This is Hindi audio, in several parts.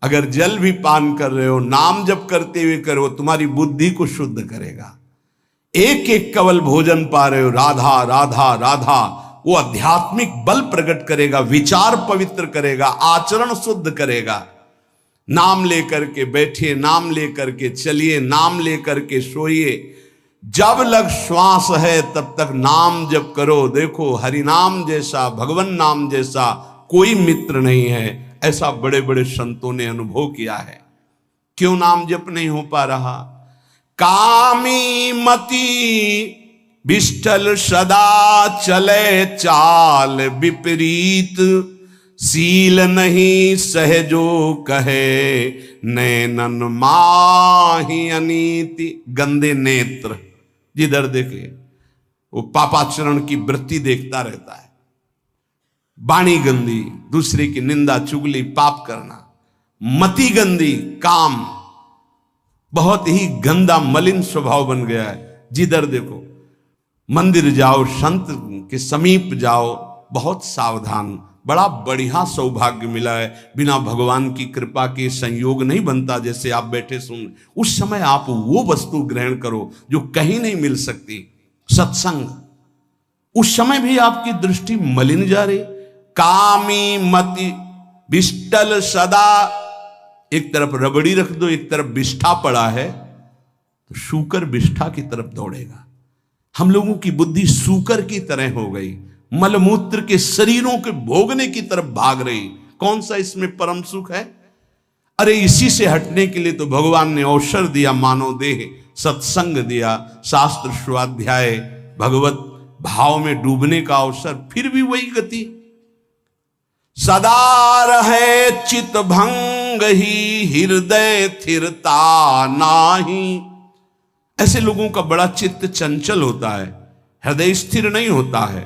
अगर जल भी पान कर रहे हो, नाम जप करते हुए करो, तुम्हारी बुद्धि को शुद्ध करेगा। एक एक कवल भोजन पा रहे हो, राधा राधा राधा, वो आध्यात्मिक बल प्रकट करेगा, विचार पवित्र करेगा, आचरण शुद्ध करेगा। नाम लेकर के बैठिए, नाम लेकर के चलिए, नाम लेकर के सोइए। जब लग श्वास है तब तक नाम जप करो। देखो, हरि नाम जैसा, भगवान नाम जैसा कोई मित्र नहीं है, ऐसा बड़े बड़े संतों ने अनुभव किया है। क्यों नाम जप नहीं हो पा रहा? कामी मति विष्ठल सदा चले चाल विपरीत, सील नहीं सहजो कहे नैनन माही अनीति। गंदे नेत्र, जिधर देखे वो पापाचरण की वृत्ति देखता रहता है। वाणी गंदी, दूसरे की निंदा चुगली पाप करना। मति गंदी, काम बहुत ही गंदा मलिन स्वभाव बन गया है। जिधर देखो, मंदिर जाओ, संत के समीप जाओ, बहुत सावधान। बड़ा बढ़िया सौभाग्य मिला है, बिना भगवान की कृपा के संयोग नहीं बनता। जैसे आप बैठे सुन, उस समय आप वो वस्तु ग्रहण करो जो कहीं नहीं मिल सकती, सत्संग। उस समय भी आपकी दृष्टि मलिन जा रही। कामी मति विष्टल सदा, एक तरफ रबड़ी रख दो, एक तरफ बिष्ठा पड़ा है, तो शूकर बिष्ठा की तरफ दौड़ेगा। हम लोगों की बुद्धि शूकर की तरह हो गई, मलमूत्र के शरीरों के भोगने की तरफ भाग रही। कौन सा इसमें परम सुख है? अरे इसी से हटने के लिए तो भगवान ने अवसर दिया, मानव देह, सत्संग दिया, शास्त्र स्वाध्याय, भगवत भाव में डूबने का अवसर। फिर भी वही गति। सदा रहे चित भंग ही, हृदय स्थिरता नाही। ऐसे लोगों का बड़ा चित्त चंचल होता है, हृदय स्थिर नहीं होता है।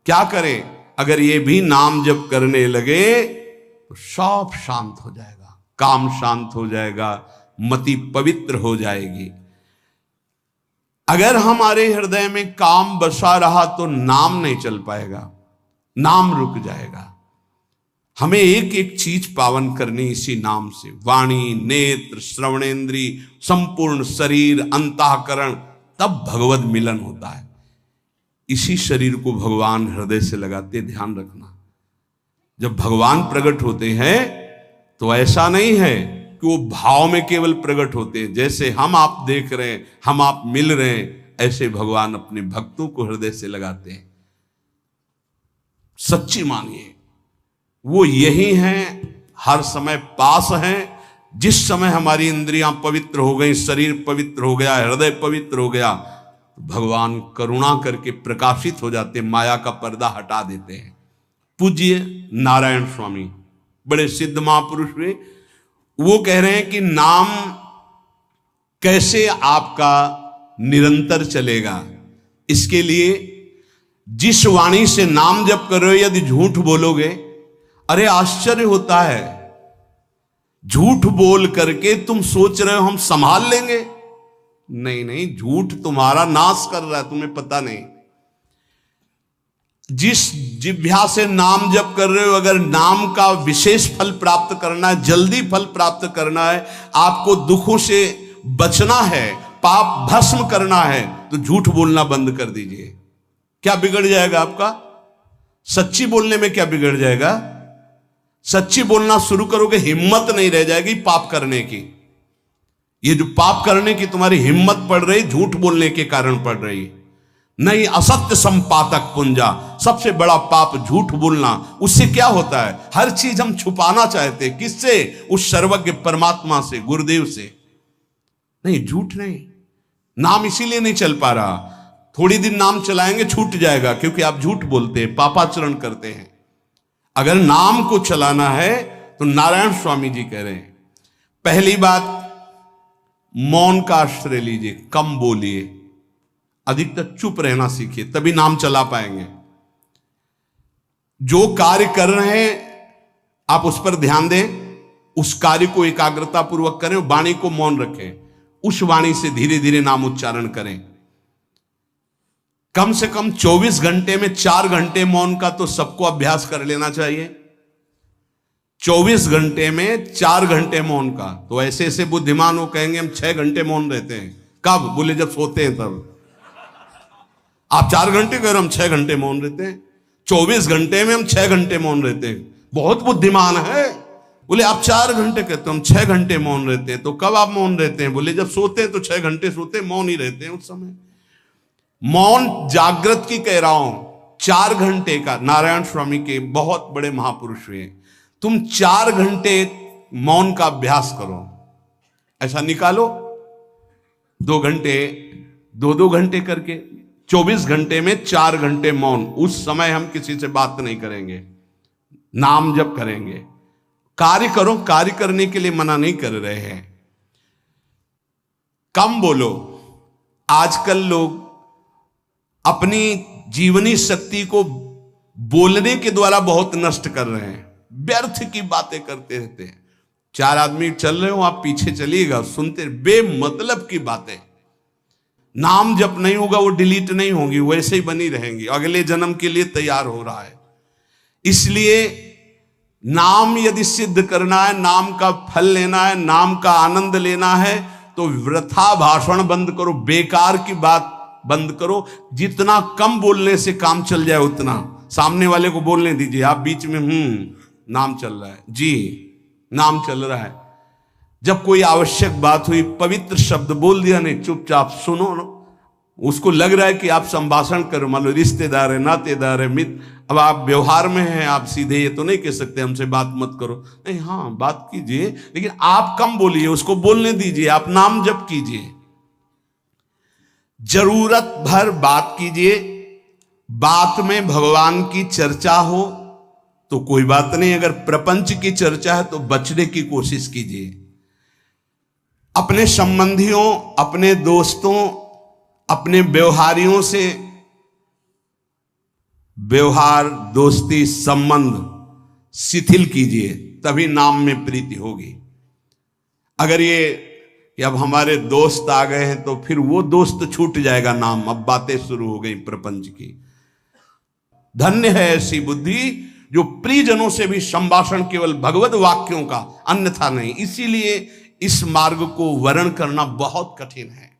क्या करें? अगर ये भी नाम जप करने लगे तो सब शांत हो जाएगा, काम शांत हो जाएगा, मति पवित्र हो जाएगी। अगर हमारे हृदय में काम बसा रहा तो नाम नहीं चल पाएगा, नाम रुक जाएगा। हमें एक एक चीज पावन करनी इसी नाम से। वाणी, नेत्र, श्रवणेन्द्री, संपूर्ण शरीर, अंतःकरण, तब भगवत मिलन होता है। इसी शरीर को भगवान हृदय से लगाते, ध्यान रखना। जब भगवान प्रकट होते हैं तो ऐसा नहीं है कि वो भाव में केवल प्रकट होते हैं। जैसे हम आप देख रहे हैं, हम आप मिल रहे हैं, ऐसे भगवान अपने भक्तों को हृदय से लगाते हैं। सच्ची मानिए, वो यही हैं, हर समय पास हैं। जिस समय हमारी इंद्रियां पवित्र हो गई, शरीर पवित्र हो गया, हृदय पवित्र हो गया, भगवान करुणा करके प्रकाशित हो जाते, माया का पर्दा हटा देते हैं। पूज्य नारायण स्वामी बड़े सिद्ध महापुरुष हुए। वो कह रहे हैं कि नाम कैसे आपका निरंतर चलेगा। इसके लिए जिस वाणी से नाम जप कर रहे हो, यदि झूठ बोलोगे, अरे आश्चर्य होता है, झूठ बोल करके तुम सोच रहे हो हम संभाल लेंगे। नहीं नहीं, झूठ तुम्हारा नाश कर रहा है, तुम्हें पता नहीं। जिस जिह्वा से नाम जप कर रहे हो, अगर नाम का विशेष फल प्राप्त करना है, जल्दी फल प्राप्त करना है, आपको दुखों से बचना है, पाप भस्म करना है, तो झूठ बोलना बंद कर दीजिए। क्या बिगड़ जाएगा आपका? सच्ची बोलने में क्या बिगड़ जाएगा? सच्ची बोलना शुरू करोगे, हिम्मत नहीं रह जाएगी पाप करने की। ये जो पाप करने की तुम्हारी हिम्मत पड़ रही, झूठ बोलने के कारण पड़ रही। नहीं, असत्य संपातक पुंजा, सबसे बड़ा पाप झूठ बोलना। उससे क्या होता है? हर चीज हम छुपाना चाहते, किससे? उस सर्वज्ञ परमात्मा से, गुरुदेव से। नहीं, झूठ नहीं। नाम इसीलिए नहीं चल पा रहा, थोड़ी दिन नाम चलाएंगे छूट जाएगा, क्योंकि आप झूठ बोलते हैं, पापाचरण करते हैं। अगर नाम को चलाना है तो नारायण स्वामी जी कह रहे हैं, पहली बात मौन का आश्रय लीजिए, कम बोलिए, अधिकतर चुप रहना सीखिए, तभी नाम चला पाएंगे। जो कार्य कर रहे हैं आप उस पर ध्यान दें, उस कार्य को एकाग्रता पूर्वक करें, वाणी को मौन रखें, उस वाणी से धीरे धीरे नाम उच्चारण करें। कम से कम 24 घंटे में 4 घंटे मौन का तो सबको अभ्यास कर लेना चाहिए। 24 घंटे में 4 घंटे मौन का। तो ऐसे ऐसे बुद्धिमान हो कहेंगे हम 6 घंटे मौन रहते हैं। कब? बोले जब सोते हैं तब। आप 4 घंटे कह रहे हम 6 घंटे मौन रहते हैं। 24 घंटे में हम 6 घंटे मौन रहते हैं। बहुत बुद्धिमान है। बोले आप 4 घंटे कहते हो, हम 6 घंटे मौन रहते हैं। तो कब आप मौन रहते हैं? बोले जब सोते हैं तो 6 घंटे सोते हैं, मौन ही रहते हैं उस समय। मौन जागृत की कह रहा हूं, 4 घंटे का। नारायण स्वामी के बहुत बड़े महापुरुष हुए, तुम 4 घंटे मौन का अभ्यास करो। ऐसा निकालो 2 घंटे, 2 घंटे करके 24 घंटे में 4 घंटे मौन। उस समय हम किसी से बात नहीं करेंगे, नाम जप करेंगे। कार्य करो, कार्य करने के लिए मना नहीं कर रहे हैं। कम बोलो। आजकल लोग अपनी जीवनी शक्ति को बोलने के द्वारा बहुत नष्ट कर रहे हैं। व्यर्थ की बातें करते रहते हैं। 4 आदमी चल रहे हो, आप पीछे चलिएगा, सुनते, बेमतलब की बातें। नाम जप नहीं होगा, वो डिलीट नहीं होंगी, वैसे ही बनी रहेंगी। अगले जन्म के लिए तैयार हो रहा है। इसलिए नाम यदि सिद्ध करना है, नाम का फल लेना है, नाम का आनंद लेना है, तो वृथा भाषण बंद करो, बेकार की बात बंद करो। जितना कम बोलने से काम चल जाए उतना। सामने वाले को बोलने दीजिए, आप बीच में नाम चल रहा है जी, नाम चल रहा है। जब कोई आवश्यक बात हुई, पवित्र शब्द बोल दिया, नहीं चुपचाप सुनो। उसको लग रहा है कि आप संभाषण करो, मान लो रिश्तेदार है, नातेदार है, मित्र। अब आप व्यवहार में हैं, आप सीधे ये तो नहीं कह सकते हमसे बात मत करो, नहीं, हाँ बात कीजिए, लेकिन आप कम बोलिए, उसको बोलने दीजिए, आप नाम जप कीजिए, जरूरत भर बात कीजिए। बात में भगवान की चर्चा हो तो कोई बात नहीं, अगर प्रपंच की चर्चा है तो बचने की कोशिश कीजिए। अपने संबंधियों, अपने दोस्तों, अपने व्यवहारियों से व्यवहार, दोस्ती, संबंध शिथिल कीजिए, तभी नाम में प्रीति होगी। अगर ये कि अब हमारे दोस्त आ गए हैं तो फिर वो दोस्त छूट जाएगा नाम, अब बातें शुरू हो गई प्रपंच की। धन्य है ऐसी बुद्धि जो प्रियजनों से भी संभाषण केवल भगवत वाक्यों का, अन्यथा नहीं। इसीलिए इस मार्ग को वर्ण करना बहुत कठिन है।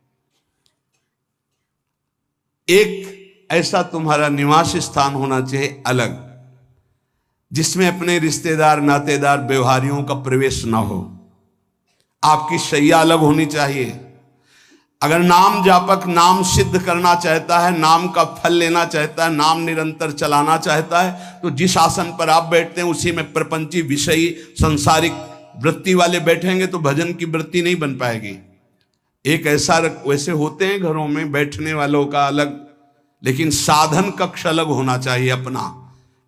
एक ऐसा तुम्हारा निवास स्थान होना चाहिए अलग, जिसमें अपने रिश्तेदार, नातेदार, व्यवहारियों का प्रवेश ना हो। आपकी शैया अलग होनी चाहिए। अगर नाम जापक नाम सिद्ध करना चाहता है, नाम का फल लेना चाहता है, नाम निरंतर चलाना चाहता है, तो जिस आसन पर आप बैठते हैं उसी में प्रपंची, विषयी, संसारिक वृत्ति वाले बैठेंगे तो भजन की वृत्ति नहीं बन पाएगी। एक ऐसा, वैसे होते हैं घरों में बैठने वालों का अलग, लेकिन साधन कक्ष अलग होना चाहिए अपना।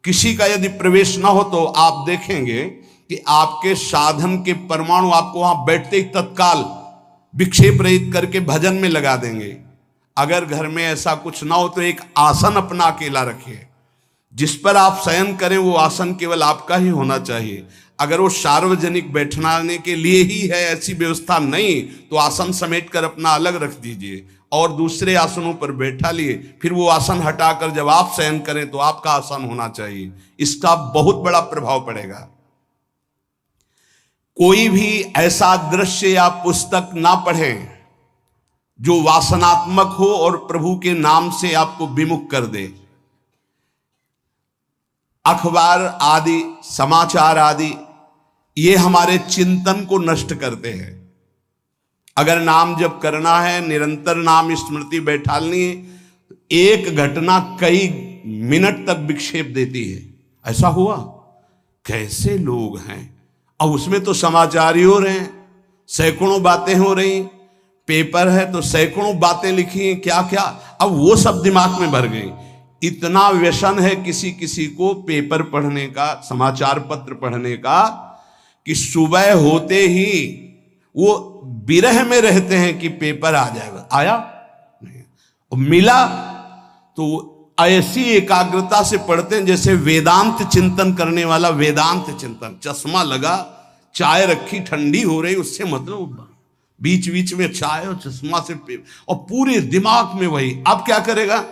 किसी का यदि प्रवेश ना हो तो आप देखेंगे कि आपके साधन के परमाणु आपको वहां बैठते ही तत्काल विक्षेप रहित करके भजन में लगा देंगे। अगर घर में ऐसा कुछ ना हो तो एक आसन अपना अकेला रखिए, जिस पर आप शयन करें वो आसन केवल आपका ही होना चाहिए। अगर वो सार्वजनिक बैठने के लिए ही है, ऐसी व्यवस्था नहीं, तो आसन समेट कर अपना अलग रख दीजिए और दूसरे आसनों पर बैठा लिए। फिर वो आसन हटाकर जब आप शयन करें तो आपका आसन होना चाहिए। इसका बहुत बड़ा प्रभाव पड़ेगा। कोई भी ऐसा दृश्य या पुस्तक ना पढ़ें जो वासनात्मक हो और प्रभु के नाम से आपको विमुख कर दे। अखबार आदि, समाचार आदि, ये हमारे चिंतन को नष्ट करते हैं। अगर नाम जप करना है, निरंतर नाम स्मृति बैठालनी है, एक घटना कई मिनट तक विक्षेप देती है। ऐसा हुआ, कैसे लोग हैं। अब उसमें तो समाचार ही हो रहे हैं, सैकड़ों बातें हो रही, पेपर है तो सैकड़ों बातें लिखी हैं, क्या क्या, अब वो सब दिमाग में भर गई। इतना व्यसन है किसी किसी को पेपर पढ़ने का, समाचार पत्र पढ़ने का, कि सुबह होते ही वो विरह में रहते हैं कि पेपर आ जाएगा। आया नहीं, मिला तो ऐसी एकाग्रता से पढ़ते हैं जैसे वेदांत चिंतन करने वाला वेदांत चिंतन। चश्मा लगा, चाय रखी, ठंडी हो रही, उससे मतलब बीच बीच में चाय और चश्मा से और पूरे दिमाग में वही। अब क्या करेगा,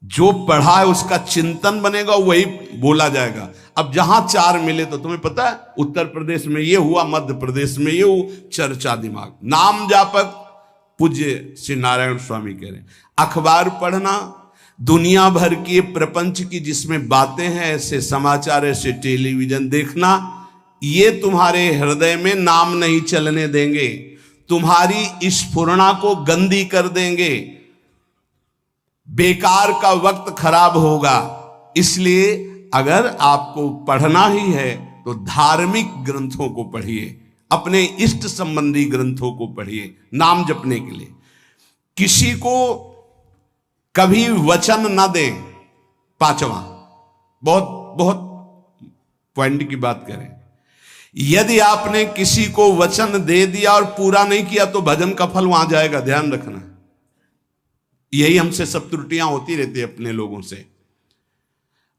जो पढ़ा है उसका चिंतन बनेगा, वही बोला जाएगा। अब जहां चार मिले तो तुम्हें पता है उत्तर प्रदेश में ये हुआ, मध्य प्रदेश में ये हुआ, चर्चा दिमाग। नाम जापक पूज्य श्री नारायण स्वामी कह रहे हैं, अखबार पढ़ना, दुनिया भर की प्रपंच की जिसमें बातें हैं, ऐसे समाचार, ऐसे टेलीविजन देखना, ये तुम्हारे हृदय में नाम नहीं चलने देंगे, तुम्हारी स्फुरणा को गंदी कर देंगे, बेकार का वक्त खराब होगा। इसलिए अगर आपको पढ़ना ही है तो धार्मिक ग्रंथों को पढ़िए, अपने इष्ट संबंधी ग्रंथों को पढ़िए नाम जपने के लिए। किसी को कभी वचन न दें। पांचवा, बहुत बहुत पॉइंट की बात करें, यदि आपने किसी को वचन दे दिया और पूरा नहीं किया तो भजन का फल वहां जाएगा, ध्यान रखना। यही हमसे सब त्रुटियां होती रहती है अपने लोगों से।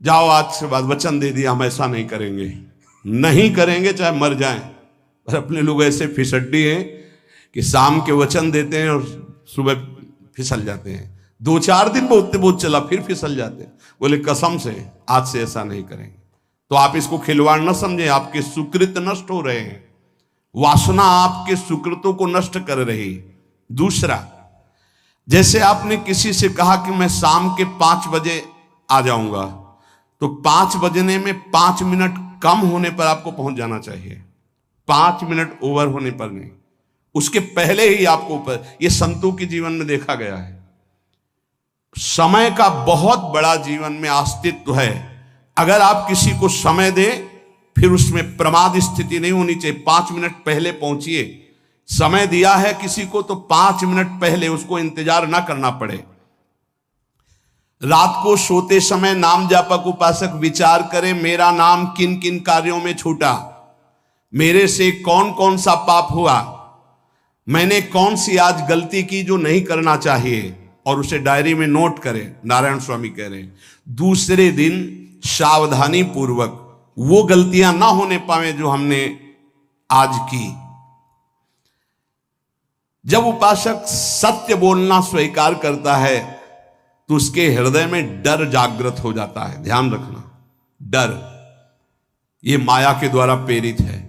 जाओ आज से बाद वचन दे दिया, हम ऐसा नहीं करेंगे, नहीं करेंगे चाहे मर जाएं। और अपने लोग ऐसे फिसड्डी हैं कि शाम के वचन देते हैं और सुबह फिसल जाते हैं, 2-4 दिन बहुत बहुत चला फिर फिसल जाते हैं। बोले कसम से आज से ऐसा नहीं करेंगे। तो आप इसको खिलवाड़ न समझें, आपके सुकृत नष्ट हो रहे हैं, वासना आपके सुकृतों को नष्ट कर रही। दूसरा, जैसे आपने किसी से कहा कि मैं शाम के 5 बजे आ जाऊंगा, तो 5 बजने में 5 मिनट कम होने पर आपको पहुंच जाना चाहिए, 5 मिनट ओवर होने पर नहीं, उसके पहले ही आपको ऊपर। यह संतों के जीवन में देखा गया है। समय का बहुत बड़ा जीवन में अस्तित्व है। अगर आप किसी को समय दें फिर उसमें प्रमाद स्थिति नहीं होनी चाहिए। 5 मिनट पहले पहुंचिए। समय दिया है किसी को तो 5 मिनट पहले उसको इंतजार ना करना पड़े। रात को सोते समय नाम जापक उपासक विचार करें, मेरा नाम किन किन कार्यों में छूटा, मेरे से कौन कौन सा पाप हुआ, मैंने कौन सी आज गलती की जो नहीं करना चाहिए, और उसे डायरी में नोट करें। नारायण स्वामी कह रहे हैं दूसरे दिन सावधानी पूर्वक वो गलतियां ना होने पावे जो हमने आज की। जब उपासक सत्य बोलना स्वीकार करता है तो उसके हृदय में डर जागृत हो जाता है। ध्यान रखना, डर ये माया के द्वारा प्रेरित है।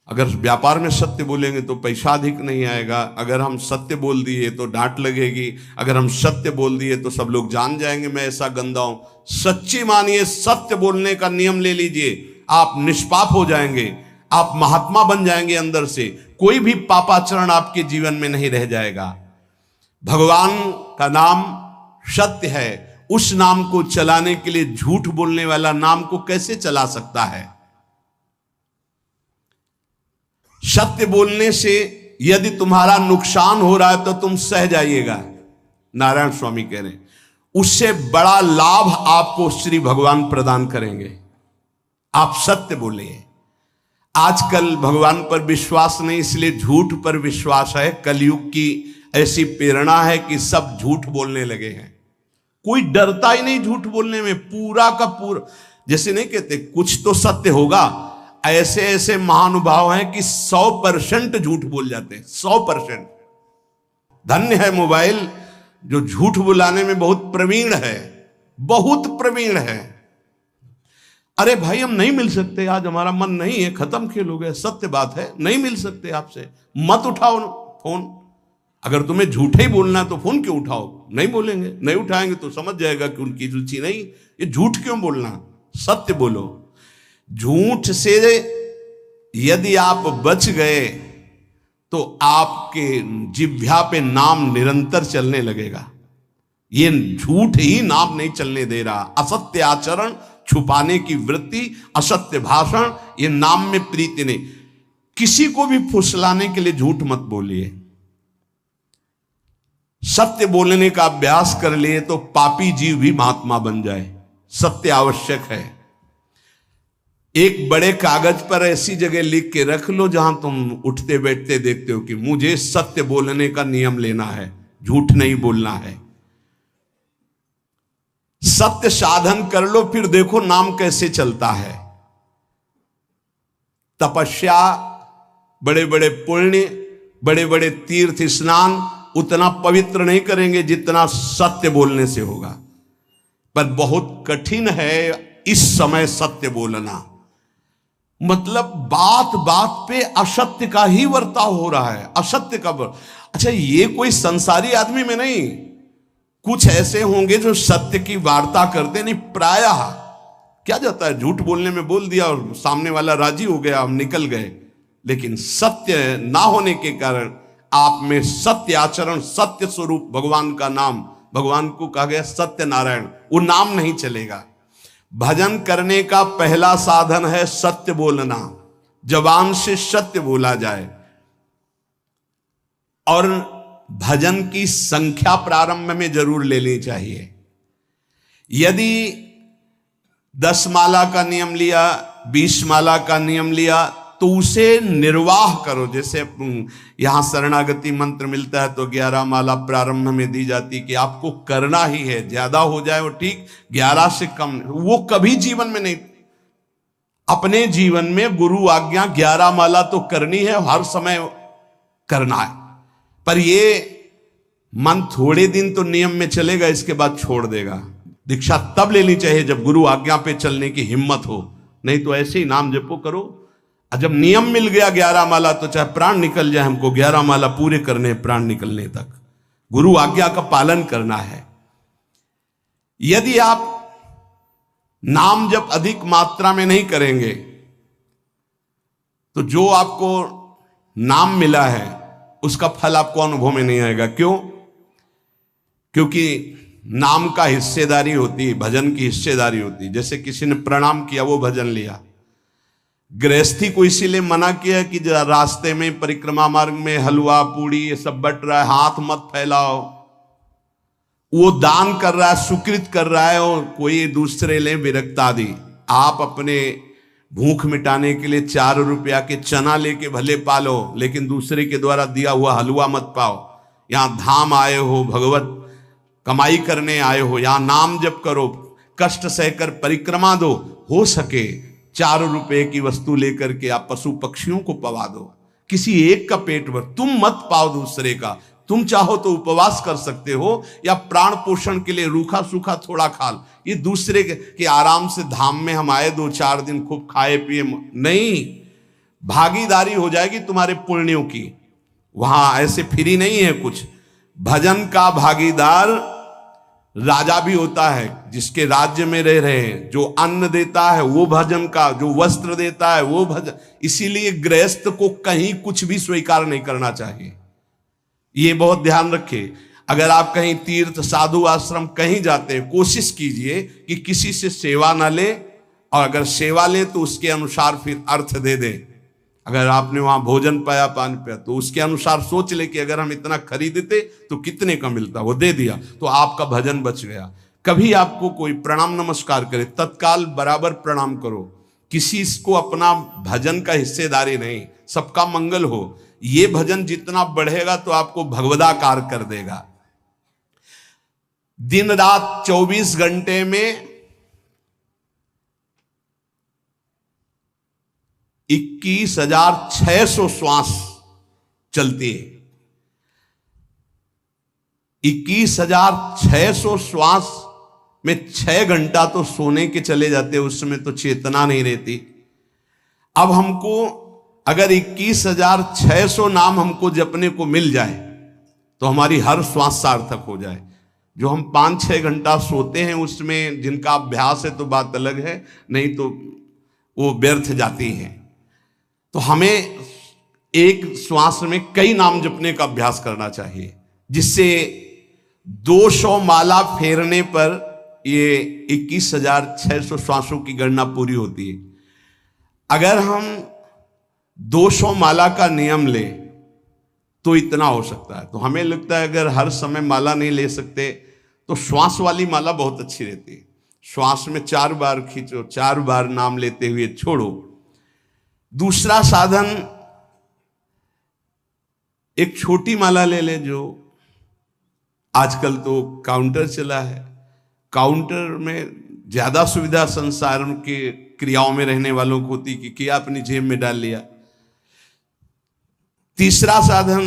अगर व्यापार में सत्य बोलेंगे तो पैसा अधिक नहीं आएगा, अगर हम सत्य बोल दिए तो डांट लगेगी, अगर हम सत्य बोल दिए तो सब लोग जान जाएंगे मैं ऐसा गंदा हूं। सच्ची मानिए, सत्य बोलने का नियम ले लीजिए, आप निष्पाप हो जाएंगे, आप महात्मा बन जाएंगे अंदर से, कोई भी पापाचरण आपके जीवन में नहीं रह जाएगा। भगवान का नाम सत्य है, उस नाम को चलाने के लिए झूठ बोलने वाला नाम को कैसे चला सकता है। सत्य बोलने से यदि तुम्हारा नुकसान हो रहा है तो तुम सह जाइएगा। नारायण स्वामी कह रहे हैं उससे बड़ा लाभ आपको श्री भगवान प्रदान करेंगे। आप सत्य बोलिए। आजकल भगवान पर विश्वास नहीं, इसलिए झूठ पर विश्वास है। कलयुग की ऐसी प्रेरणा है कि सब झूठ बोलने लगे हैं, कोई डरता ही नहीं झूठ बोलने में। पूरा का पूरा, जैसे नहीं कहते कुछ तो सत्य होगा, ऐसे ऐसे महानुभाव हैं कि 100% झूठ बोल जाते हैं, 100%। धन्य है मोबाइल जो झूठ बुलाने में बहुत प्रवीण है, बहुत प्रवीण है। अरे भाई हम नहीं मिल सकते, आज हमारा मन नहीं है, खत्म खेल हो गया, सत्य बात है, नहीं मिल सकते आपसे, मत उठाओ फोन। अगर तुम्हें झूठे ही बोलना है तो फोन क्यों उठाओ, नहीं बोलेंगे, नहीं उठाएंगे तो समझ जाएगा कि उनकी रुचि नहीं। ये झूठ क्यों बोलना, सत्य बोलो। झूठ से यदि आप बच गए तो आपके जिह्वा पे नाम निरंतर चलने लगेगा। ये झूठ ही नाम नहीं चलने दे रहा। असत्य आचरण, छुपाने की वृत्ति, असत्य भाषण, ये नाम में प्रीति नहीं। किसी को भी फुसलाने के लिए झूठ मत बोलिए। सत्य बोलने का अभ्यास कर लिए तो पापी जीव भी महात्मा बन जाए। सत्य आवश्यक है। एक बड़े कागज पर ऐसी जगह लिख के रख लो जहां तुम उठते बैठते देखते हो कि मुझे सत्य बोलने का नियम लेना है, झूठ नहीं बोलना है। सत्य साधन कर लो, फिर देखो नाम कैसे चलता है। तपस्या, बड़े बड़े पुण्य, बड़े बड़े तीर्थ स्नान उतना पवित्र नहीं करेंगे जितना सत्य बोलने से होगा। पर बहुत कठिन है इस समय सत्य बोलना। मतलब बात बात पे असत्य का ही वर्ताव हो रहा है, असत्य का अच्छा, ये कोई संसारी आदमी में नहीं, कुछ ऐसे होंगे जो सत्य की वार्ता करते नहीं। प्रायः क्या जाता है, झूठ बोलने में बोल दिया और सामने वाला राजी हो गया, हम निकल गए। लेकिन सत्य ना होने के कारण आप में सत्य आचरण, सत्य स्वरूप भगवान का नाम, भगवान को कहा गया सत्य नारायण, वो नाम नहीं चलेगा। भजन करने का पहला साधन है सत्य बोलना, जबान से सत्य बोला जाए। और भजन की संख्या प्रारंभ में जरूर लेनी चाहिए। यदि 10 माला का नियम लिया, 20 माला का नियम लिया, तो उसे निर्वाह करो। जैसे यहां शरणागति मंत्र मिलता है तो 11 माला प्रारंभ में दी जाती कि आपको करना ही है, ज्यादा हो जाए वो ठीक, 11 से कम वो कभी जीवन में नहीं। अपने जीवन में गुरु आज्ञा 11 माला तो करनी है, हर समय करना है। पर ये मन थोड़े दिन तो नियम में चलेगा, इसके बाद छोड़ देगा। दीक्षा तब लेनी चाहिए जब गुरु आज्ञा पे चलने की हिम्मत हो, नहीं तो ऐसे ही नाम जपो करो। जब नियम मिल गया 11 माला तो चाहे प्राण निकल जाए, हमको 11 माला पूरे करने, प्राण निकलने तक गुरु आज्ञा का पालन करना है। यदि आप नाम जप अधिक मात्रा में नहीं करेंगे तो जो आपको नाम मिला है उसका फल आपको अनुभव में नहीं आएगा। क्यों? क्योंकि नाम का हिस्सेदारी होती है, भजन की हिस्सेदारी होती है। जैसे किसी ने प्रणाम किया, वो भजन लिया। गृहस्थी को इसीलिए मना किया कि रास्ते में परिक्रमा मार्ग में हलवा पूड़ी ये सब बट रहा है, हाथ मत फैलाओ। वो दान कर रहा है, सुकृत कर रहा है, और कोई दूसरे ले विरक्त आदि। आप अपने भूख मिटाने के लिए 4 रुपया के चना लेके भले पालो, लेकिन दूसरे के द्वारा दिया हुआ हलवा मत पाओ। यहां धाम आए हो, भगवत कमाई करने आए हो, यहां नाम जप करो, कष्ट सहकर परिक्रमा दो। हो सके 4 रुपए की वस्तु लेकर के आप पशु पक्षियों को पवा दो, किसी एक का पेट भर, तुम मत पाओ दूसरे का। तुम चाहो तो उपवास कर सकते हो, या प्राण पोषण के लिए रूखा सूखा थोड़ा खा लो। ये दूसरे के आराम से धाम में हम आए 2-4 दिन खूब खाए पिए नहीं, भागीदारी हो जाएगी तुम्हारे पुण्यों की। वहां ऐसे फ्री नहीं है कुछ। भजन का भागीदार राजा भी होता है, जिसके राज्य में रह रहे हैं। जो अन्न देता है वो भजन का, जो वस्त्र देता है वो भजन। इसीलिए गृहस्थ को कहीं कुछ भी स्वीकार नहीं करना चाहिए, ये बहुत ध्यान रखिए। अगर आप कहीं तीर्थ साधु आश्रम कहीं जाते हैं, कोशिश कीजिए कि किसी से सेवा ना ले, और अगर सेवा ले तो उसके अनुसार फिर अर्थ दे दे। अगर आपने वहां भोजन पाया, पानी पाया, तो उसके अनुसार सोच ले कि अगर हम इतना खरीदते तो कितने का मिलता, वो दे दिया तो आपका भजन बच गया। कभी आपको कोई प्रणाम नमस्कार करे, तत्काल बराबर प्रणाम करो। किसी को अपना भजन का हिस्सेदारी नहीं, सबका मंगल हो। ये भजन जितना बढ़ेगा तो आपको भगवदाकार कर देगा। दिन रात 24 घंटे में 21,600 श्वास चलती है। 21,600 श्वास में 6 घंटा तो सोने के चले जाते, उस समय तो चेतना नहीं रहती। अब हमको अगर 21,600 नाम हमको जपने को मिल जाए तो हमारी हर श्वास सार्थक हो जाए। जो हम 5-6 घंटा सोते हैं उसमें जिनका अभ्यास है तो बात अलग है, नहीं तो वो व्यर्थ जाती हैं। तो हमें एक श्वास में कई नाम जपने का अभ्यास करना चाहिए, जिससे 200 माला फेरने पर ये 21,600 श्वासों की गणना पूरी होती है। अगर हम 200 माला का नियम ले तो इतना हो सकता है। तो हमें लगता है अगर हर समय माला नहीं ले सकते तो श्वास वाली माला बहुत अच्छी रहती है। श्वास में 4 बार खींचो, 4 बार नाम लेते हुए छोड़ो। दूसरा साधन, एक छोटी माला ले ले, जो आजकल तो काउंटर चला है। काउंटर में ज्यादा सुविधा संसार के क्रियाओं में रहने वालों को होती कि क्या अपनी जेब में डाल लिया। तीसरा साधन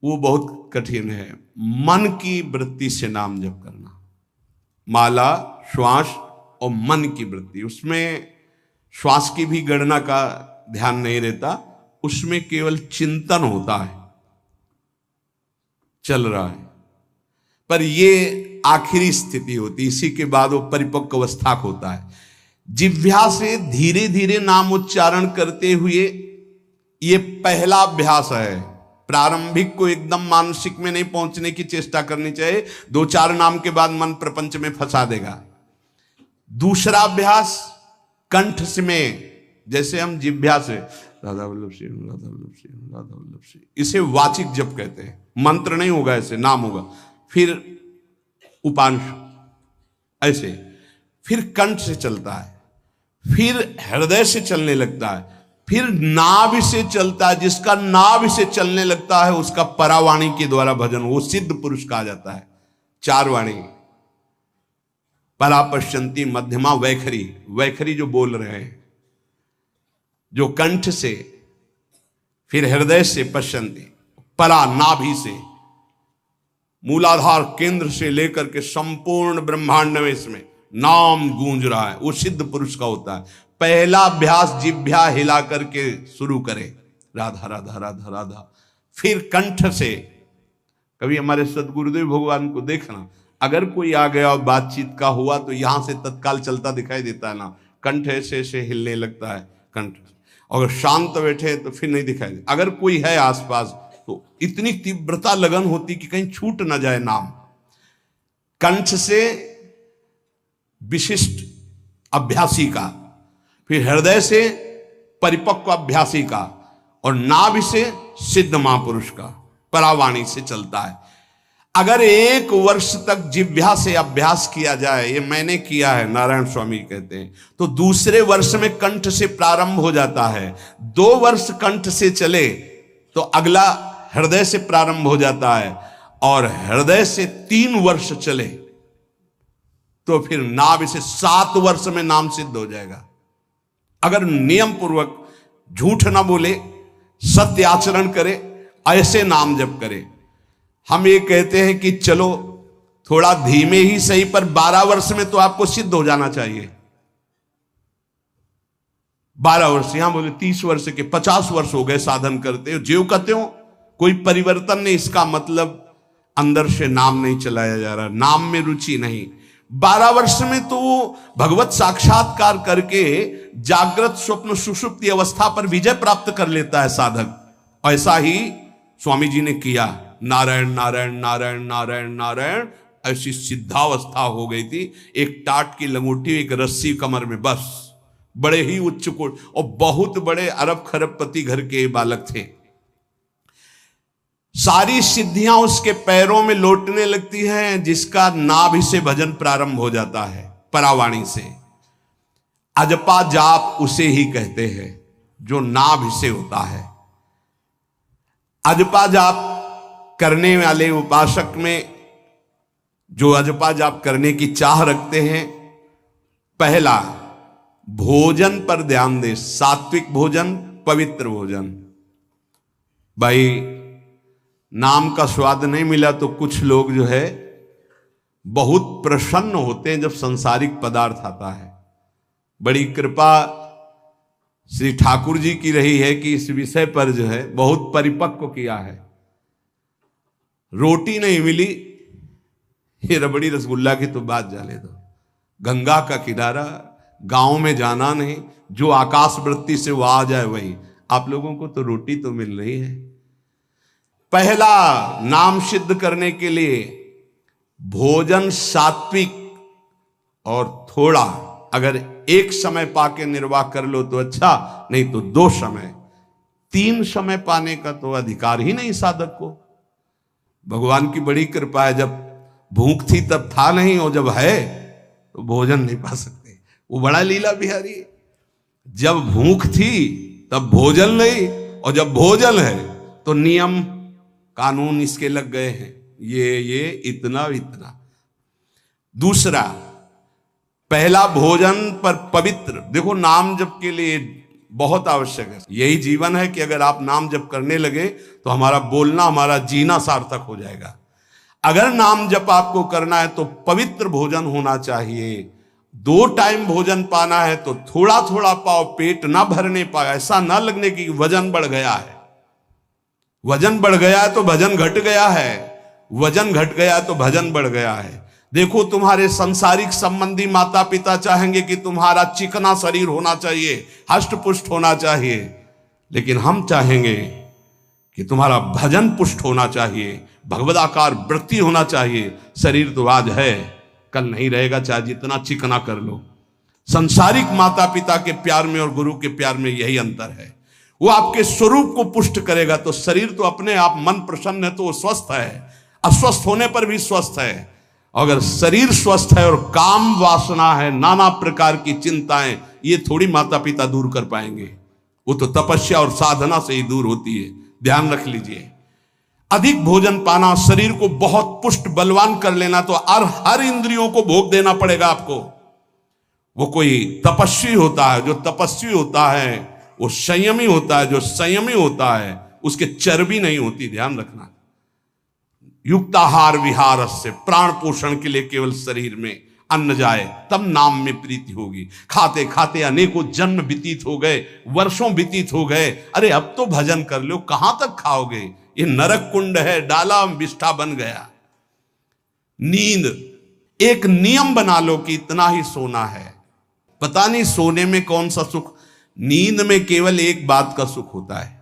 वो बहुत कठिन है, मन की वृत्ति से नाम जप करना। माला श्वास और मन की वृत्ति। उसमें श्वास की भी गणना का ध्यान नहीं रहता, उसमें केवल चिंतन होता है, चल रहा है। पर ये आखिरी स्थिति होती, इसी के बाद वो परिपक्व अवस्था होता है। जिह्वा से धीरे धीरे नाम उच्चारण करते हुए ये पहला अभ्यास है। प्रारंभिक को एकदम मानसिक में नहीं पहुंचने की चेष्टा करनी चाहिए, 2-4 नाम के बाद मन प्रपंच में फंसा देगा। दूसरा अभ्यास कंठ से में, जैसे हम जिह्वा से राधा वल्लभ श्री राधा वल्लभ श्री राधा वल्लभ श्री, इसे वाचिक जप कहते हैं। मंत्र नहीं होगा, ऐसे नाम होगा, फिर उपांश ऐसे, फिर कंठ से चलता है, फिर हृदय से चलने लगता है, फिर नाभि से चलता है। जिसका नाभि से चलने लगता है उसका परावाणी के द्वारा भजन, वो सिद्ध पुरुष कहा जाता है। 4 वाणी, परा, पश्यंती, मध्यमा, वैखरी। वैखरी जो बोल रहे हैं, जो कंठ से, फिर हृदय से पश्यंती, परा नाभि से, मूलाधार केंद्र से लेकर के संपूर्ण ब्रह्मांड में इसमें नाम गूंज रहा है, वो सिद्ध पुरुष का होता है। पहला अभ्यास जिह्वा हिला करके शुरू करे, राधा राधा राधा राधा। फिर कंठ से, कभी हमारे सदगुरुदेव भगवान को देखना, अगर कोई आ गया और बातचीत का हुआ तो यहां से तत्काल चलता दिखाई देता है ना, कंठ ऐसे ऐसे हिलने लगता है कंठ। अगर शांत बैठे तो फिर नहीं दिखाई दे, अगर कोई है आसपास तो इतनी तीव्रता लगन होती कि कहीं छूट ना जाए नाम। कंठ से विशिष्ट अभ्यासी का, फिर हृदय से परिपक्व अभ्यासी का, और नाभि से सिद्ध महापुरुष का, परावाणी से चलता है। अगर 1 वर्ष तक जिह्वा से अभ्यास किया जाए, ये मैंने किया है, नारायण स्वामी कहते हैं, तो दूसरे वर्ष में कंठ से प्रारंभ हो जाता है। 2 वर्ष कंठ से चले तो अगला हृदय से प्रारंभ हो जाता है, और हृदय से 3 वर्ष चले तो फिर नाभि से 7 वर्ष में नाम सिद्ध हो जाएगा। अगर नियम पूर्वक झूठ ना बोले, सत्य आचरण करे, ऐसे नाम जप करे। हम ये कहते हैं कि चलो थोड़ा धीमे ही सही, पर 12 वर्ष में तो आपको सिद्ध हो जाना चाहिए। 12 वर्ष, यहां बोले 30 वर्ष के, 50 वर्ष हो गए साधन करते हो, ज्यों कहते हो कोई परिवर्तन नहीं। इसका मतलब अंदर से नाम नहीं चलाया जा रहा, नाम में रुचि नहीं। 12 वर्ष में तो भगवत साक्षात्कार करके जागृत स्वप्न सुषुप्ति अवस्था पर विजय प्राप्त कर लेता है साधक। ऐसा ही स्वामी जी ने किया। नारायण नारायण नारायण नारायण नारायण, ऐसी सिद्धावस्था हो गई थी। एक टाट की लंगोटी, एक रस्सी कमर में, बस। बड़े ही उच्च कोट और बहुत बड़े अरब खरबपति घर के बालक थे। सारी सिद्धियां उसके पैरों में लौटने लगती हैं, जिसका नाभि से भजन प्रारंभ हो जाता है, परावाणी से। अजपा जाप उसे ही कहते हैं जो नाभि से होता है। अजपा जाप करने वाले उपासक में जो अजपा जाप करने की चाह रखते हैं, पहला भोजन पर ध्यान दे। सात्विक भोजन, पवित्र भोजन। भाई नाम का स्वाद नहीं मिला तो कुछ लोग जो है बहुत प्रसन्न होते हैं जब सांसारिक पदार्थ आता है। बड़ी कृपा श्री ठाकुर जी की रही है कि इस विषय पर जो है बहुत परिपक्व किया है। रोटी नहीं मिली, ये रबड़ी रसगुल्ला की तो बात जाने दो। गंगा का किनारा, गांव में जाना नहीं, जो आकाश वृत्ति से वो आ जाए वही। आप लोगों को तो रोटी तो मिल रही है। पहला नाम सिद्ध करने के लिए भोजन सात्विक और थोड़ा, अगर एक समय पाके निर्वाह कर लो तो अच्छा, नहीं तो 2 समय। 3 समय पाने का तो अधिकार ही नहीं साधक को। भगवान की बड़ी कृपा है, जब भूख थी तब था नहीं, और जब है तो भोजन नहीं पा सकते। वो बड़ा लीला बिहारी है। जब भूख थी तब भोजन नहीं, और जब भोजन है तो नियम कानून इसके लग गए हैं, ये इतना इतना। दूसरा, पहला भोजन पर पवित्र। देखो नाम जप के लिए बहुत आवश्यक है। यही जीवन है कि अगर आप नाम जप करने लगे तो हमारा बोलना, हमारा जीना सार्थक हो जाएगा। अगर नाम जप आपको करना है तो पवित्र भोजन होना चाहिए। 2 टाइम भोजन पाना है तो थोड़ा थोड़ा पाओ, पेट ना भरने पाए, ऐसा ना लगने की वजन बढ़ गया है। वजन बढ़ गया है तो भजन घट गया है, वजन घट गया है तो भजन बढ़ गया है। देखो, तुम्हारे संसारिक संबंधी माता पिता चाहेंगे कि तुम्हारा चिकना शरीर होना चाहिए, हष्ट पुष्ट होना चाहिए, लेकिन हम चाहेंगे कि तुम्हारा भजन पुष्ट होना चाहिए, भगवदाकार वृत्ति होना चाहिए। शरीर तो आज है, कल नहीं रहेगा, चाहे जितना चिकना कर लो। संसारिक माता पिता के प्यार में और गुरु के प्यार में यही अंतर है। वो आपके स्वरूप को पुष्ट करेगा तो शरीर तो अपने आप, मन प्रसन्न है तो वो स्वस्थ है, अस्वस्थ होने पर भी स्वस्थ है। अगर शरीर स्वस्थ है और काम वासना है, नाना प्रकार की चिंताएं, ये थोड़ी माता पिता दूर कर पाएंगे। वो तो तपस्या और साधना से ही दूर होती है, ध्यान रख लीजिए। अधिक भोजन पाना, शरीर को बहुत पुष्ट बलवान कर लेना, तो हर इंद्रियों को भोग देना पड़ेगा आपको। वो कोई तपस्वी होता है, जो तपस्वी होता है वो संयमी होता है, जो संयमी होता है उसके चर्बी नहीं होती, ध्यान रखना। युक्ताहार विहार से, प्राण पोषण के लिए केवल शरीर में अन्न जाए तब नाम में प्रीति होगी। खाते खाते अनेकों जन्म व्यतीत हो गए, वर्षों व्यतीत हो गए, अरे अब तो भजन कर लो, कहां तक खाओगे, ये नरक कुंड है, डाला विष्ठा बन गया। नींद, एक नियम बना लो कि इतना ही सोना है। पता नहीं सोने में कौन सा सुख, नींद में केवल एक बात का सुख होता है,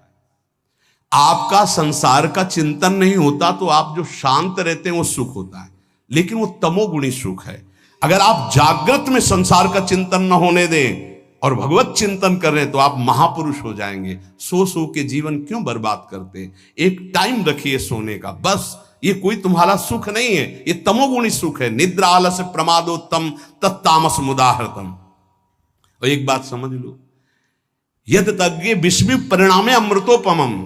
आपका संसार का चिंतन नहीं होता, तो आप जो शांत रहते हैं वो सुख होता है, लेकिन वो तमोगुणी सुख है। अगर आप जागृत में संसार का चिंतन न होने दें और भगवत चिंतन कर रहे हैं तो आप महापुरुष हो जाएंगे। सो सो के जीवन क्यों बर्बाद करते हैं? एक टाइम रखिए सोने का, बस। ये कोई तुम्हारा सुख नहीं है, ये तमोगुणी सुख है। निद्रा आलस्य प्रमादोत्तम तत्तामस मुदाहृतम। और एक बात समझ लो, यद तज्ञे विस्मि परिणामे अमृतोपमम,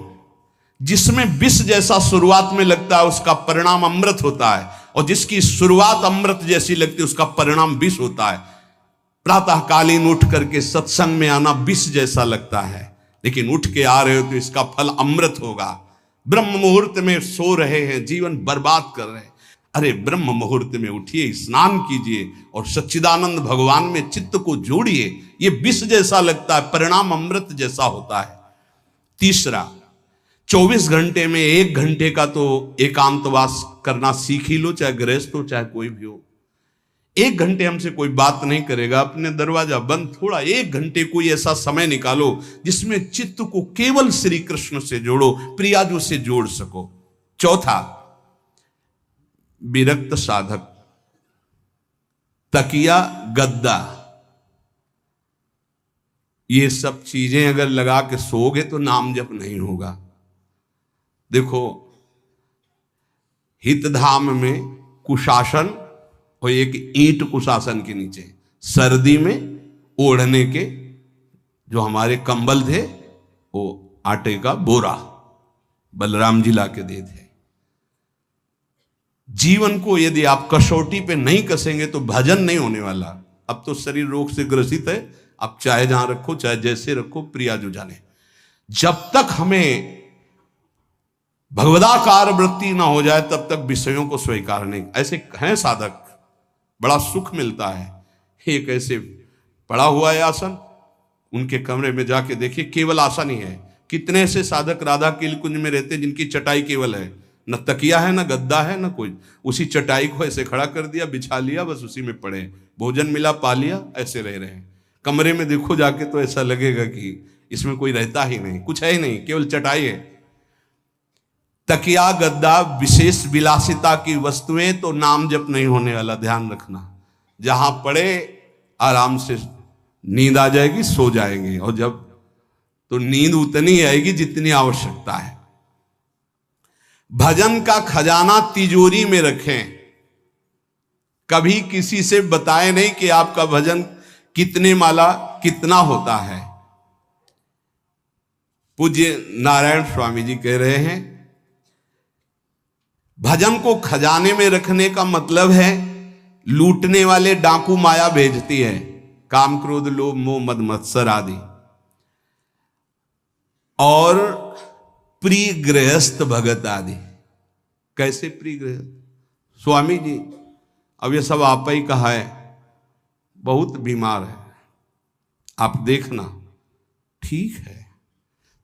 जिसमें विष जैसा शुरुआत में लगता है उसका परिणाम अमृत होता है, और जिसकी शुरुआत अमृत जैसी लगती है उसका परिणाम विष होता है। प्रातःकालीन उठ करके सत्संग में आना विष जैसा लगता है, लेकिन उठ के आ रहे हो तो इसका फल अमृत होगा। ब्रह्म मुहूर्त में सो रहे हैं, जीवन बर्बाद कर रहे हैं, अरे ब्रह्म मुहूर्त में उठिए, स्नान कीजिए और सच्चिदानंद भगवान में चित्त को जोड़िए। ये विष जैसा लगता है, परिणाम अमृत जैसा होता है। तीसरा, 24 घंटे में 1 घंटे का तो एकांतवास करना सीख ही लो, चाहे गृहस्थ हो चाहे कोई भी हो। 1 घंटे हमसे कोई बात नहीं करेगा, अपने दरवाजा बंद, थोड़ा 1 घंटे कोई ऐसा समय निकालो जिसमें चित्त को केवल श्री कृष्ण से जोड़ो, प्रियाजू से जोड़ सको। चौथा, विरक्त साधक, तकिया गद्दा, ये सब चीजें अगर लगा के सोओगे तो नाम जप नहीं होगा। देखो, हितधाम में कुशासन और एक ईंट कुशासन के नीचे, सर्दी में ओढ़ने के जो हमारे कंबल थे वो आटे का बोरा बलराम जी ला के दे थे। जीवन को यदि आप कसौटी पे नहीं कसेंगे तो भजन नहीं होने वाला। अब तो शरीर रोग से ग्रसित है, आप चाहे जहां रखो चाहे जैसे रखो, प्रिया जो जाने। जब तक हमें भगवदाकार वृत्ति ना हो जाए तब तक विषयों को स्वीकार नहीं। ऐसे हैं साधक, बड़ा सुख मिलता है। एक ऐसे पड़ा हुआ है आसन, उनके कमरे में जाके देखिए, केवल आसन ही है। कितने ऐसे साधक राधा कीलकुंज में रहते जिनकी चटाई केवल है, न तकिया है, न गद्दा है, न कोई। उसी चटाई को ऐसे खड़ा कर दिया, बिछा लिया, बस उसी में पड़े, भोजन मिला पा लिया, ऐसे रह रहे हैं। कमरे में देखो जाके तो ऐसा लगेगा कि इसमें कोई रहता ही नहीं, कुछ है ही नहीं, केवल चटाई है। तकिया गद्दा विशेष विलासिता की वस्तुएं तो नाम जप नहीं होने वाला, ध्यान रखना। जहां पड़े आराम से नींद आ जाएगी, सो जाएंगे, और जब तो नींद उतनी आएगी जितनी आवश्यकता है। भजन का खजाना तिजोरी में रखें, कभी किसी से बताएं नहीं कि आपका भजन कितने माला कितना होता है। पूज्य नारायण स्वामी जी कह रहे हैं, भजन को खजाने में रखने का मतलब है लूटने वाले डाकू माया भेजती है, काम क्रोध लोभ मोह मद मत्सर आदि, और प्रिय गृहस्थ भगत आदि। कैसे प्रिय गृहस्थ? स्वामी जी, अब ये सब आप ही कहा है, बहुत बीमार है, आप देखना, ठीक है,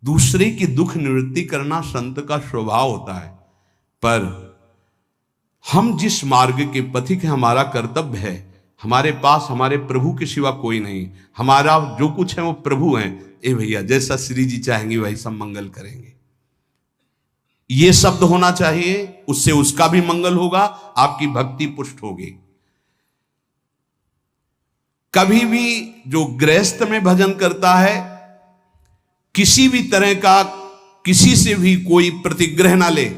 दूसरे की दुख निवृत्ति करना संत का स्वभाव होता है, पर हम जिस मार्ग के पथिक हैं, हमारा कर्तव्य है, हमारे पास हमारे प्रभु के सिवा कोई नहीं, हमारा जो कुछ है वो प्रभु हैं। ए भैया, जैसा श्री जी चाहेंगे वही सब मंगल करेंगे, ये शब्द होना चाहिए, उससे उसका भी मंगल होगा, आपकी भक्ति पुष्ट होगी। कभी भी जो गृहस्थ में भजन करता है, किसी भी तरह का किसी से भी कोई प्रतिग्रह ना ले,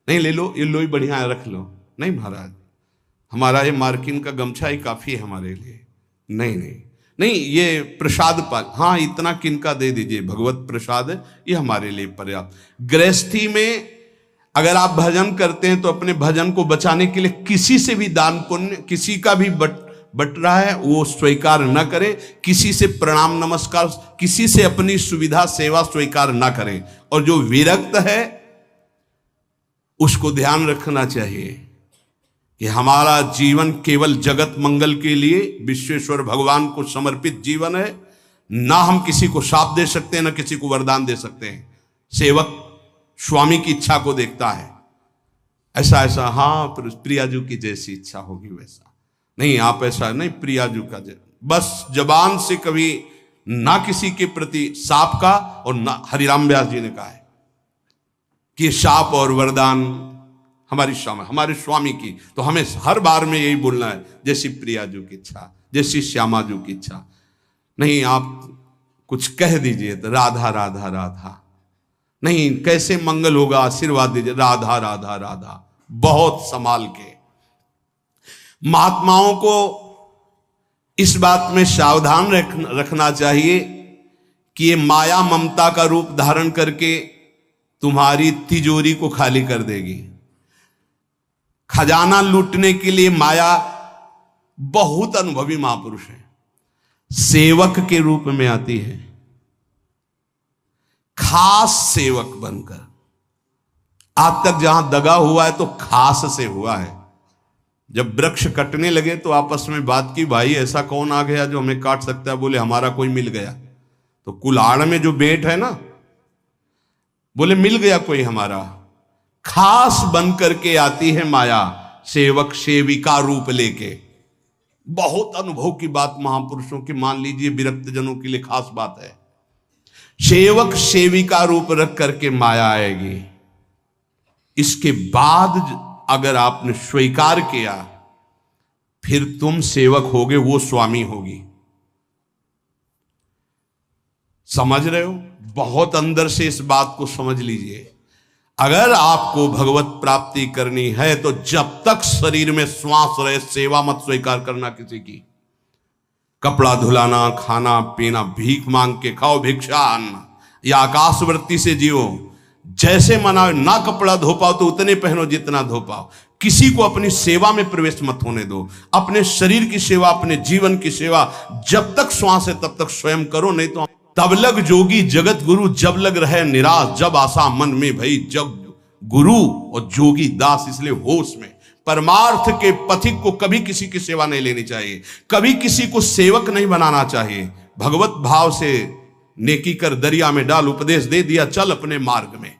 नहीं ले लो, ये लो ही बढ़िया है, रख लो, नहीं महाराज हमारा ये मार्किन का गमछा ही काफी है हमारे लिए, नहीं नहीं नहीं, ये प्रसाद पाल, हाँ इतना किनका दे दीजिए, भगवत प्रसाद है, ये हमारे लिए पर्याप्त। गृहस्थी में अगर आप भजन करते हैं तो अपने भजन को बचाने के लिए किसी से भी दान पुण्य, किसी का भी बट रहा है वो स्वीकार न करें, किसी से प्रणाम नमस्कार, किसी से अपनी सुविधा सेवा स्वीकार न करें। और जो विरक्त है उसको ध्यान रखना चाहिए कि हमारा जीवन केवल जगत मंगल के लिए विश्वेश्वर भगवान को समर्पित जीवन है, ना हम किसी को शाप दे सकते हैं, ना किसी को वरदान दे सकते हैं। सेवक स्वामी की इच्छा को देखता है, ऐसा ऐसा, हाँ प्रियाजू की जैसी इच्छा होगी वैसा, नहीं आप ऐसा नहीं, प्रियाजू का बस जबान से कभी ना किसी के प्रति शाप का, और ना हरिराम व्यास जी ने कहा है कि शाप और वरदान हमारी हमारे स्वामी की, तो हमें हर बार में यही बोलना है, जैसी प्रियाजू की इच्छा, जैसी श्यामाजू की इच्छा। नहीं आप कुछ कह दीजिए तो राधा राधा राधा, नहीं कैसे मंगल होगा, आशीर्वाद दीजिए राधा राधा राधा, बहुत संभाल के। महात्माओं को इस बात में सावधान रखना चाहिए कि ये माया ममता का रूप धारण करके तुम्हारी तिजोरी को खाली कर देगी। खजाना लूटने के लिए माया, बहुत अनुभवी महापुरुष है, सेवक के रूप में आती है, खास सेवक बनकर। आज तक जहां दगा हुआ है तो खास से हुआ है। जब वृक्ष कटने लगे तो आपस में बात की, भाई ऐसा कौन आ गया जो हमें काट सकता है? बोले हमारा कोई मिल गया। तो कुल्हाड़ में जो बेंट है ना, बोले मिल गया कोई हमारा। खास बन करके आती है माया, सेवक सेविका रूप लेके। बहुत अनुभव की बात महापुरुषों की, मान लीजिए विरक्त जनों के लिए खास बात है। सेवक सेविका रूप रख करके माया आएगी। इसके बाद अगर आपने स्वीकार किया, फिर तुम सेवक होगे, वो स्वामी होगी। समझ रहे हो? बहुत अंदर से इस बात को समझ लीजिए। अगर आपको भगवत प्राप्ति करनी है तो जब तक शरीर में श्वास रहे, सेवा मत स्वीकार करना किसी की। कपड़ा धुलाना, खाना पीना, भीख मांग के खाओ, भिक्षा अन्न, या आकाशवृत्ति से जियो। जैसे मना, ना कपड़ा धो पाओ तो उतने पहनो जितना धो पाओ। किसी को अपनी सेवा में प्रवेश मत होने दो। अपने शरीर की सेवा, अपने जीवन की सेवा जब तक श्वास है तब तक स्वयं करो, नहीं तो तब लग जोगी जगत गुरु, जब लग रहे निराश, जब आशा मन में भई, जब गुरु और जोगी दास। इसलिए होश में परमार्थ के पथिक को कभी किसी की सेवा नहीं लेनी चाहिए, कभी किसी को सेवक नहीं बनाना चाहिए। भगवत भाव से नेकी कर दरिया में डाल, उपदेश दे दिया, चल अपने मार्ग में।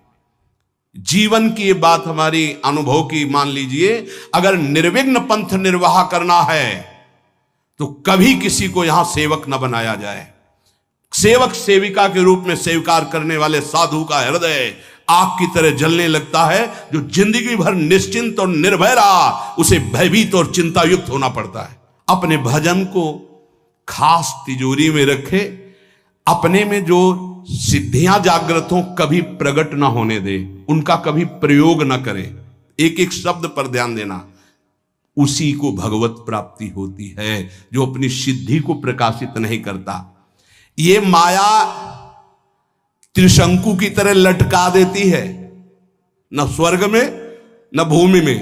जीवन की ये बात हमारी अनुभव की मान लीजिए। अगर निर्विघ्न पंथ निर्वाह करना है तो कभी किसी को यहां सेवक न बनाया जाए। सेवक सेविका के रूप में स्वीकार करने वाले साधु का हृदय आग की तरह जलने लगता है। जो जिंदगी भर निश्चिंत और निर्भय रहा, उसे भयभीत और चिंता युक्त होना पड़ता है। अपने भजन को खास तिजोरी में रखे, अपने में जो सिद्धियां जागृत हो कभी प्रकट ना होने दे, उनका कभी प्रयोग ना करे। एक एक शब्द पर ध्यान देना, उसी को भगवत प्राप्ति होती है जो अपनी सिद्धि को प्रकाशित नहीं करता। ये माया त्रिशंकु की तरह लटका देती है, न स्वर्ग में न भूमि में।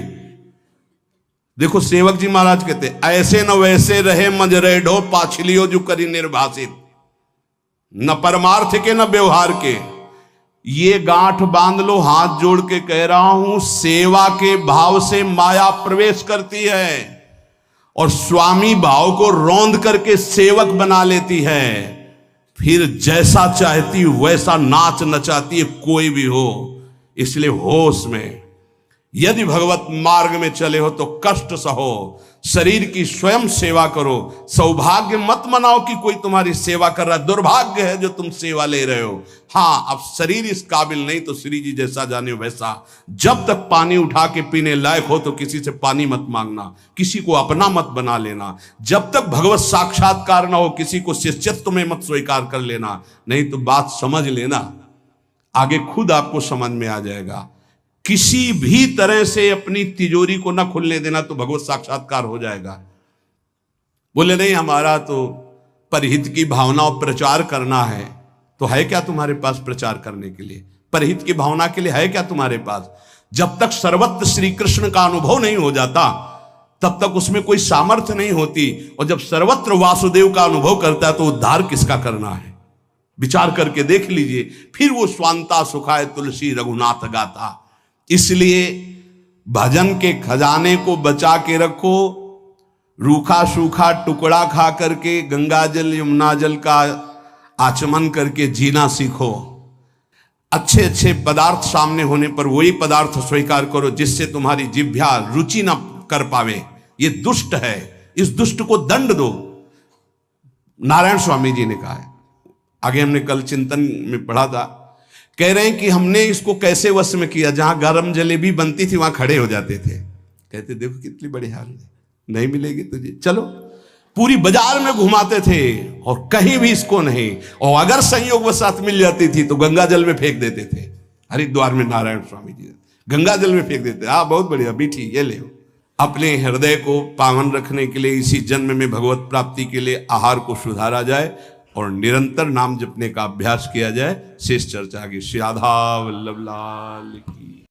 देखो सेवक जी महाराज कहते, ऐसे न वैसे रहे मजरेढ़ो पाछलियो जो करी निर्भाषित, न परमार्थ के न व्यवहार के। ये गांठ बांध लो, हाथ जोड़ के कह रहा हूं, सेवा के भाव से माया प्रवेश करती है और स्वामी भाव को रौंद करके सेवक बना लेती है। फिर जैसा चाहती वैसा नाच नचाती है, कोई भी हो। इसलिए होश में, यदि भगवत मार्ग में चले हो तो कष्ट सहो, शरीर की स्वयं सेवा करो। सौभाग्य मत मनाओ कि कोई तुम्हारी सेवा कर रहा है, दुर्भाग्य है जो तुम सेवा ले रहे हो। हाँ, अब शरीर इस काबिल नहीं तो श्री जी जैसा जाने वैसा। जब तक पानी उठा के पीने लायक हो तो किसी से पानी मत मांगना, किसी को अपना मत बना लेना। जब तक भगवत साक्षात्कार ना हो किसी को शिष्यत्व में मत स्वीकार कर लेना, नहीं तो बात समझ लेना, आगे खुद आपको समझ में आ जाएगा। किसी भी तरह से अपनी तिजोरी को ना खुलने देना तो भगवत साक्षात्कार हो जाएगा। बोले नहीं, हमारा तो परहित की भावना और प्रचार करना है, तो है क्या तुम्हारे पास प्रचार करने के लिए? परहित की भावना के लिए है क्या तुम्हारे पास? जब तक सर्वत्र श्री कृष्ण का अनुभव नहीं हो जाता तब तक उसमें कोई सामर्थ्य नहीं होती। और जब सर्वत्र वासुदेव का अनुभव करता है तो उद्धार किसका करना है? विचार करके देख लीजिए। फिर वो स्वांता सुखाय तुलसी रघुनाथ गाथा। इसलिए भजन के खजाने को बचा के रखो। रूखा सूखा टुकड़ा खा करके गंगा जल यमुना जल का आचमन करके जीना सीखो। अच्छे अच्छे पदार्थ सामने होने पर वही पदार्थ स्वीकार करो जिससे तुम्हारी जिह्वा रुचि ना कर पावे। ये दुष्ट है, इस दुष्ट को दंड दो। नारायण स्वामी जी ने कहा है, आगे हमने कल चिंतन में पढ़ा था, कह रहे हैं कि हमने इसको कैसे वश में किया। जहां गरम जलेबी बनती थी वहां खड़े हो जाते थे, कहते देखो कितनी बड़ी हाल है, नहीं मिलेगी तुझे, चलो। पूरी बाजार में घुमाते थे और कहीं भी इसको नहीं। और अगर संयोग वसात मिल जाती थी तो गंगा जल में फेंक देते थे। हरिद्वार में नारायण स्वामी जी गंगा जल में फेंक देते। हाँ, बहुत बढ़िया बीठी, ये ले। अपने हृदय को पावन रखने के लिए इसी जन्म में भगवत प्राप्ति के लिए आहार को सुधारा जाए और निरंतर नाम जपने का अभ्यास किया जाए। शेष चर्चा की। श्री राधा वल्लभ लाल की।